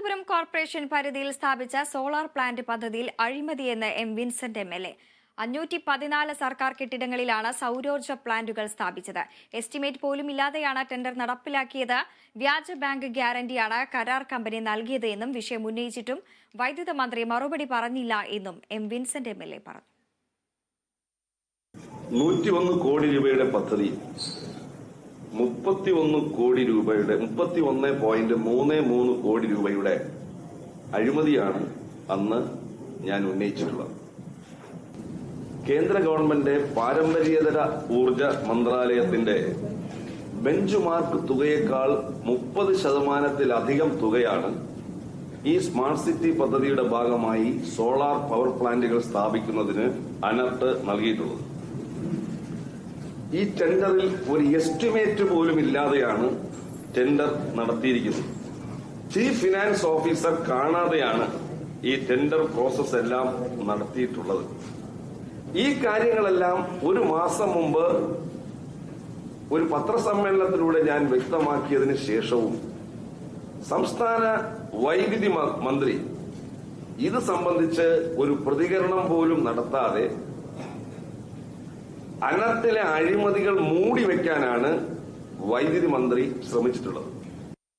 Thiruvananthapuram corporation പരിധിയിൽ സ്ഥാപിച്ച solar plant പദ്ധതിയിൽ അഴിമതിയെന്ന് എം വിൻസെന്റ് MLA. 514 സർക്കാർ കെട്ടിടങ്ങളിലാണ് സൌരോർജ്ജ പ്ലാന്റുകൾ സ്ഥാപിച്ചത്. എസ്റ്റിമേറ്റ് പോലും ഇല്ലാതെയാണ് ടെൻഡർ നടപ്പിലാക്കിയത്. വ്യാജ ബാങ്ക് ഗ്യാരണ്ടിയാണ് കരാർ കമ്പനി നൽകിയത് എന്നും വിഷയം ഉന്നയിച്ചിട്ടും വൈദ്യുത മന്ത്രി മറുപടി പറഞ്ഞില്ല എന്നും എം വിൻസെന്റ് MLA പറഞ്ഞു. 101 കോടി രൂപയുടെ പദ്ധതി 31 കോടി രൂപയുടെ 31.33 കോടി രൂപയുടെ അഴിമതിയാണ് അന്ന് ഞാൻ ഉന്നയിച്ചിട്ടുള്ളത്. കേന്ദ്ര ഗവൺമെന്റ് പാരമ്പര്യേതര ഊർജ മന്ത്രാലയത്തിന്റെ ബെഞ്ച് മാർക്ക് തുകയേക്കാൾ 30%-ലധികം തുകയാണ് ഈ സ്മാർട്ട് സിറ്റി പദ്ധതിയുടെ ഭാഗമായി സോളാർ പവർ പ്ലാന്റുകൾ സ്ഥാപിക്കുന്നതിന് അനർട്ട് നൽകിയിട്ടുള്ളത്. ഈ ടെൻഡറിൽ ഒരു എസ്റ്റിമേറ്റ് പോലും ഇല്ലാതെയാണ് ടെൻഡർ നടത്തിയിരിക്കുന്നത്. ചീഫ് ഫിനാൻസ് ഓഫീസർ കാണാതെയാണ് ഈ ടെൻഡർ പ്രോസസ് എല്ലാം നടത്തിയിട്ടുള്ളത്. ഈ കാര്യങ്ങളെല്ലാം ഒരു മാസം മുമ്പ് ഒരു പത്രസമ്മേളനത്തിലൂടെ ഞാൻ വ്യക്തമാക്കിയതിന് ശേഷവും സംസ്ഥാന വൈദ്യുതി മന്ത്രി ഇത് സംബന്ധിച്ച് ഒരു പ്രതികരണം പോലും നടത്താതെ അനർട്ടിലെ അഴിമതികൾ മൂടിവെക്കാനാണ് വൈദ്യുതി മന്ത്രി ശ്രമിച്ചിട്ടുള്ളത്.